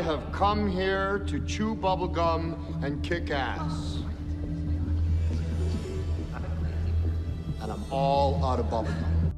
I have come here to chew bubblegum and kick ass. And I'm all out of bubblegum.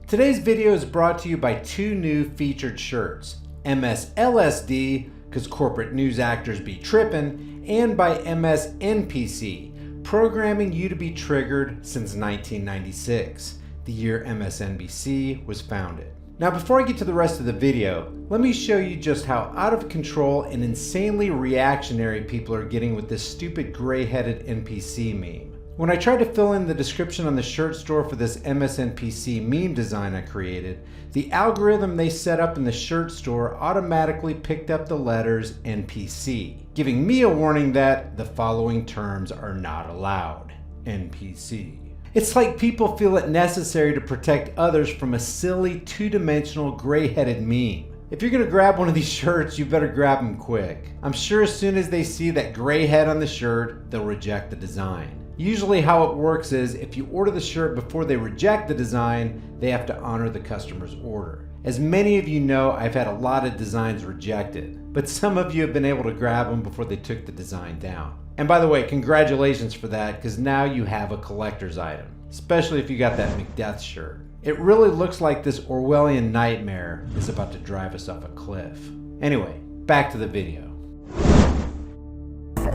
Today's video is brought to you by two new featured shirts, MSLSD, because corporate news actors be trippin', and by MSNPC, programming you to be triggered since 1996, the year MSNBC was founded. Now before I get to the rest of the video, let me show you just how out of control and insanely reactionary people are getting with this stupid gray-headed NPC meme. When I tried to fill in the description on the shirt store for this MSNPC meme design I created, the algorithm they set up in the shirt store automatically picked up the letters NPC, giving me a warning that the following terms are not allowed. NPC. It's like people feel it necessary to protect others from a silly two-dimensional gray-headed meme. If you're gonna grab one of these shirts, you better grab them quick. I'm sure as soon as they see that gray head on the shirt, they'll reject the design. Usually how it works is if you order the shirt before they reject the design, they have to honor the customer's order. As many of you know, I've had a lot of designs rejected, but some of you have been able to grab them before they took the design down. And by the way, congratulations for that, because now you have a collector's item, especially if you got that Macbeth shirt. It really looks like this Orwellian nightmare is about to drive us off a cliff. Anyway, back to the video.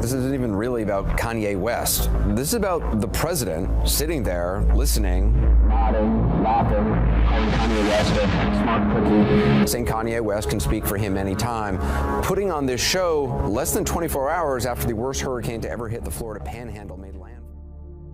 This isn't even really about Kanye West. This is about the president sitting there, listening, nodding, laughing, calling Kanye West a smart cookie, saying Kanye West can speak for him anytime, putting on this show less than 24 hours after the worst hurricane to ever hit the Florida Panhandle made land.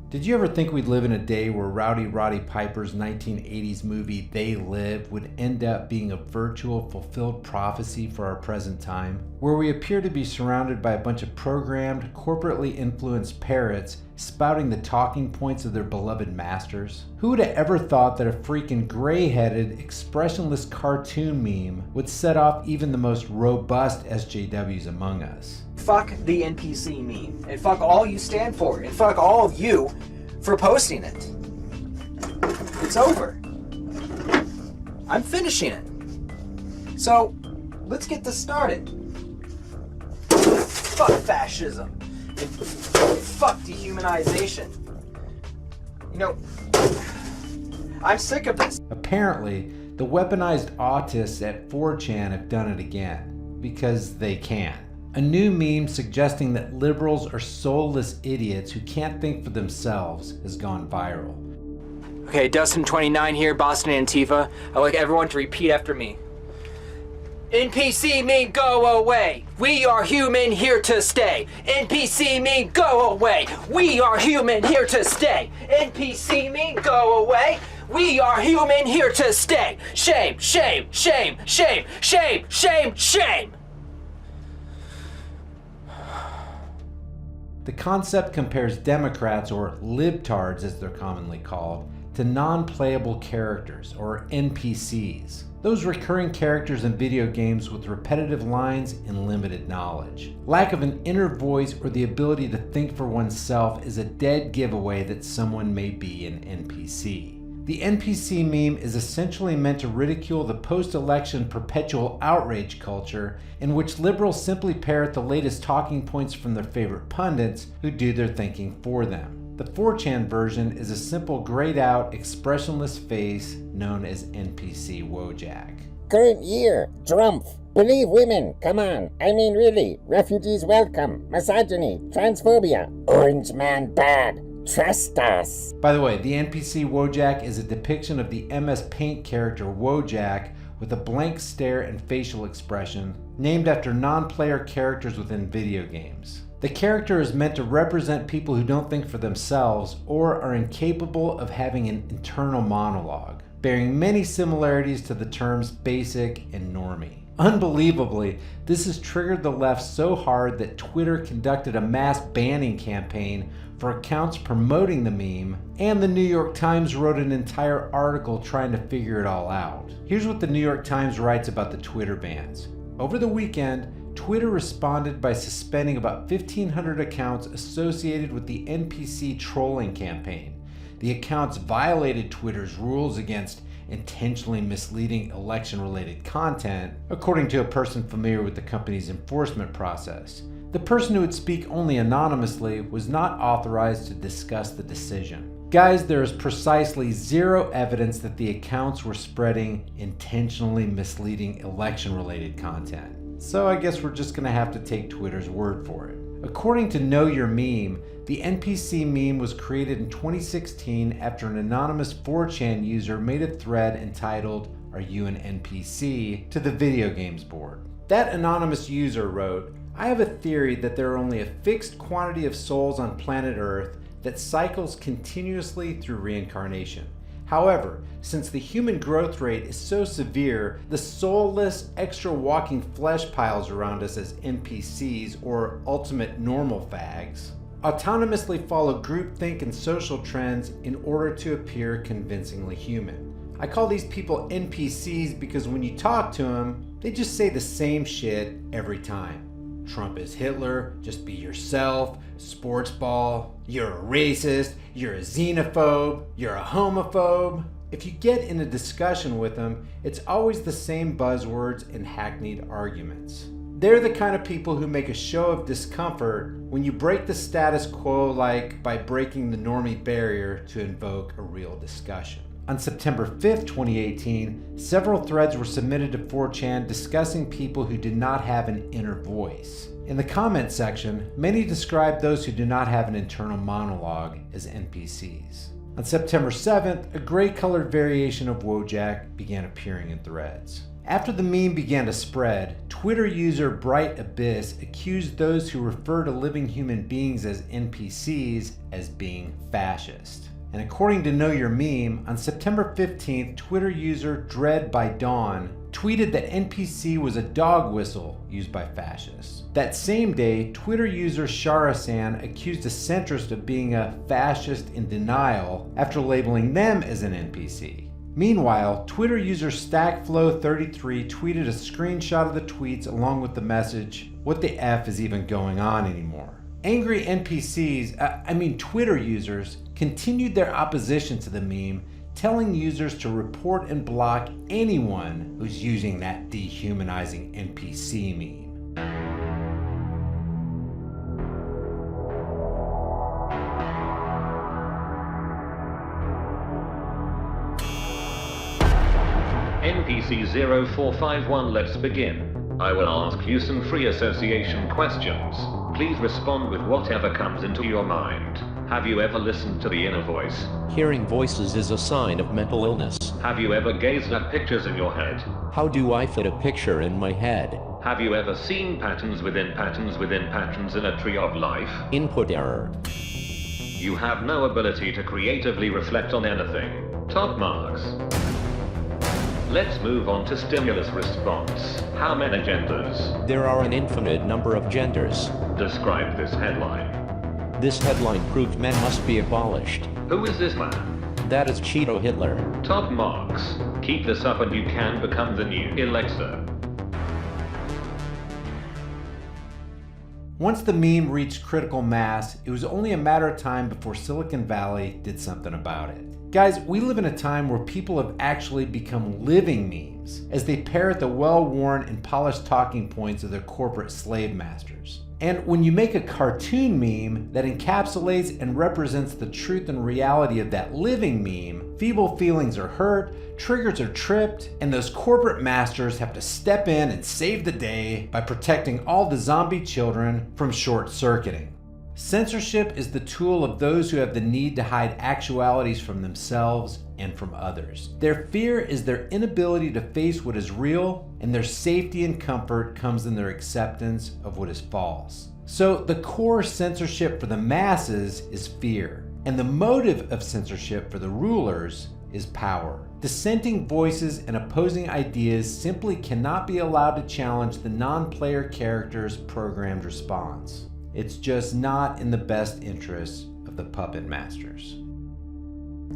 Did you ever think we'd live in a day where Rowdy Roddy Piper's 1980s movie They Live would end up being a virtual fulfilled prophecy for our present time, where we appear to be surrounded by a bunch of programmed, corporately influenced parrots spouting the talking points of their beloved masters? Who would have ever thought that a freaking gray-headed, expressionless cartoon meme would set off even the most robust SJWs among us? Fuck the NPC meme, and fuck all you stand for, and fuck all of you for posting it. It's over. I'm finishing it. So, let's get this started. Fuck fascism. And fuck dehumanization. You know, I'm sick of this. Apparently, the weaponized autists at 4chan have done it again, because they can. A new meme suggesting that liberals are soulless idiots who can't think for themselves has gone viral. Okay, Dustin29 here, Boston Antifa. I'd like everyone to repeat after me. NPC meme, go away. We are human, here to stay. NPC meme, go away. We are human, here to stay. NPC meme, go away. We are human, here to stay. Shame, shame, shame, shame, shame, shame, shame. The concept compares Democrats, or libtards as they're commonly called, to non-playable characters, or NPCs. Those recurring characters in video games with repetitive lines and limited knowledge. Lack of an inner voice or the ability to think for oneself is a dead giveaway that someone may be an NPC. The NPC meme is essentially meant to ridicule the post-election perpetual outrage culture in which liberals simply parrot the latest talking points from their favorite pundits who do their thinking for them. The 4chan version is a simple grayed out, expressionless face known as NPC Wojak. Current year, Trump. Believe women, come on. I mean really. Refugees welcome. Misogyny, transphobia. Orange man bad. Trust us. By the way, the NPC Wojak is a depiction of the MS Paint character Wojak with a blank stare and facial expression, named after non-player characters within video games. The character is meant to represent people who don't think for themselves or are incapable of having an internal monologue, bearing many similarities to the terms basic and normie. Unbelievably, this has triggered the left so hard that Twitter conducted a mass banning campaign for accounts promoting the meme, and the New York Times wrote an entire article trying to figure it all out. Here's what the New York Times writes about the Twitter bans. Over the weekend, Twitter responded by suspending about 1,500 accounts associated with the NPC trolling campaign. The accounts violated Twitter's rules against intentionally misleading election-related content, according to a person familiar with the company's enforcement process. The person who would speak only anonymously was not authorized to discuss the decision. Guys, there is precisely zero evidence that the accounts were spreading intentionally misleading election-related content. So I guess we're just gonna have to take Twitter's word for it. According to Know Your Meme, the NPC meme was created in 2016 after an anonymous 4chan user made a thread entitled, "Are you an NPC?" to the video games board. That anonymous user wrote, "I have a theory that there are only a fixed quantity of souls on planet Earth that cycles continuously through reincarnation. However, since the human growth rate is so severe, the soulless, extra walking flesh piles around us as NPCs or ultimate normal fags autonomously follow groupthink and social trends in order to appear convincingly human. I call these people NPCs because when you talk to them, they just say the same shit every time. Trump is Hitler, just be yourself, sports ball, you're a racist, you're a xenophobe, you're a homophobe." If you get in a discussion with them, it's always the same buzzwords and hackneyed arguments. They're the kind of people who make a show of discomfort when you break the status quo, like by breaking the normie barrier to invoke a real discussion. On September 5th, 2018, several threads were submitted to 4chan discussing people who did not have an inner voice. In the comment section, many described those who do not have an internal monologue as NPCs. On September 7th, a gray-colored variation of Wojak began appearing in threads. After the meme began to spread, Twitter user Bright Abyss accused those who refer to living human beings as NPCs as being fascist. And according to Know Your Meme, on September 15th, Twitter user Dread by Dawn tweeted that NPC was a dog whistle used by fascists. That same day, Twitter user Sharasan accused a centrist of being a fascist in denial after labeling them as an NPC. Meanwhile, Twitter user StackFlow33 tweeted a screenshot of the tweets along with the message, "What the F is even going on anymore?" Angry NPCs, Twitter users, continued their opposition to the meme, telling users to report and block anyone who's using that dehumanizing NPC meme. NPC 0451, let's begin. I will ask you some free association questions. Please respond with whatever comes into your mind. Have you ever listened to the inner voice? Hearing voices is a sign of mental illness. Have you ever gazed at pictures in your head? How do I fit a picture in my head? Have you ever seen patterns within patterns within patterns in a tree of life? Input error. You have no ability to creatively reflect on anything. Top marks. Let's move on to stimulus response. How many genders? There are an infinite number of genders. Describe this headline. This headline proved men must be abolished. Who is this man? That is Cheeto Hitler. Top marks. Keep this up and you can become the new Alexa. Once the meme reached critical mass, it was only a matter of time before Silicon Valley did something about it. Guys, we live in a time where people have actually become living memes as they parrot the well-worn and polished talking points of their corporate slave masters. And when you make a cartoon meme that encapsulates and represents the truth and reality of that living meme, feeble feelings are hurt, triggers are tripped, and those corporate masters have to step in and save the day by protecting all the zombie children from short-circuiting. Censorship is the tool of those who have the need to hide actualities from themselves and from others. Their fear is their inability to face what is real, and their safety and comfort comes in their acceptance of what is false. So the core censorship for the masses is fear, and the motive of censorship for the rulers is power. Dissenting voices and opposing ideas simply cannot be allowed to challenge the non-player character's programmed response. It's just not in the best interests of the puppet masters.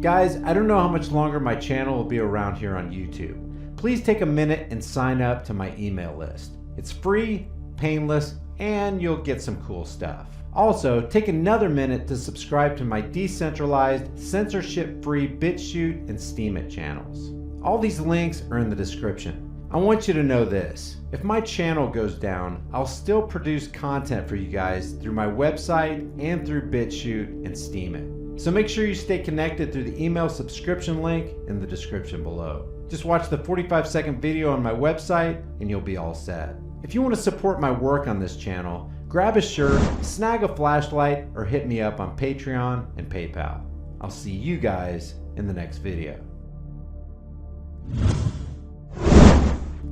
Guys, I don't know how much longer my channel will be around here on YouTube. Please take a minute and sign up to my email list. It's free, painless, and you'll get some cool stuff. Also, take another minute to subscribe to my decentralized, censorship-free BitChute and Steemit channels. All these links are in the description. I want you to know this. If my channel goes down, I'll still produce content for you guys through my website and through BitChute and Steemit. So make sure you stay connected through the email subscription link in the description below. Just watch the 45-second video on my website and you'll be all set. If you want to support my work on this channel, grab a shirt, snag a flashlight, or hit me up on Patreon and PayPal. I'll see you guys in the next video.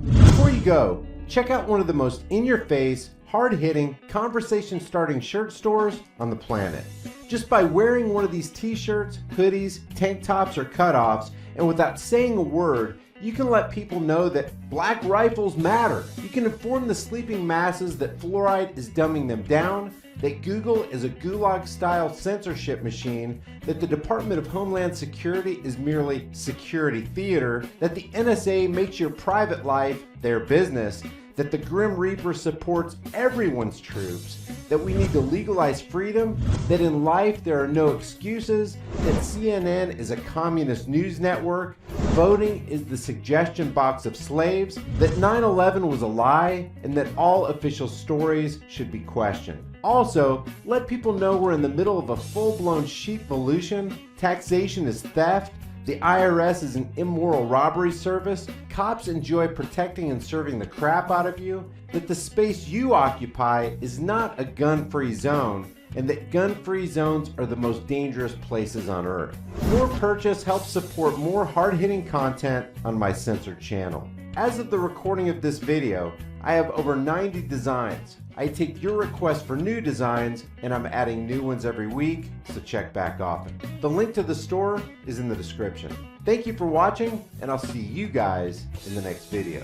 Before you go, check out one of the most in-your-face, hard-hitting, conversation-starting shirt stores on the planet. Just by wearing one of these t-shirts, hoodies, tank tops, or cutoffs, and without saying a word, you can let people know that black rifles matter. You can inform the sleeping masses that fluoride is dumbing them down, that Google is a gulag-style censorship machine, that the Department of Homeland Security is merely security theater, that the NSA makes your private life their business, that the Grim Reaper supports everyone's troops, that we need to legalize freedom, that in life there are no excuses, that CNN is a communist news network, voting is the suggestion box of slaves, that 9/11 was a lie, and that all official stories should be questioned. Also, let people know we're in the middle of a full-blown sheep-volution, taxation is theft, the IRS is an immoral robbery service, cops enjoy protecting and serving the crap out of you, that the space you occupy is not a gun-free zone, and that gun-free zones are the most dangerous places on earth. Your purchase helps support more hard-hitting content on my censored channel. As of the recording of this video, I have over 90 designs. I take your requests for new designs, and I'm adding new ones every week, so check back often. The link to the store is in the description. Thank you for watching, and I'll see you guys in the next video.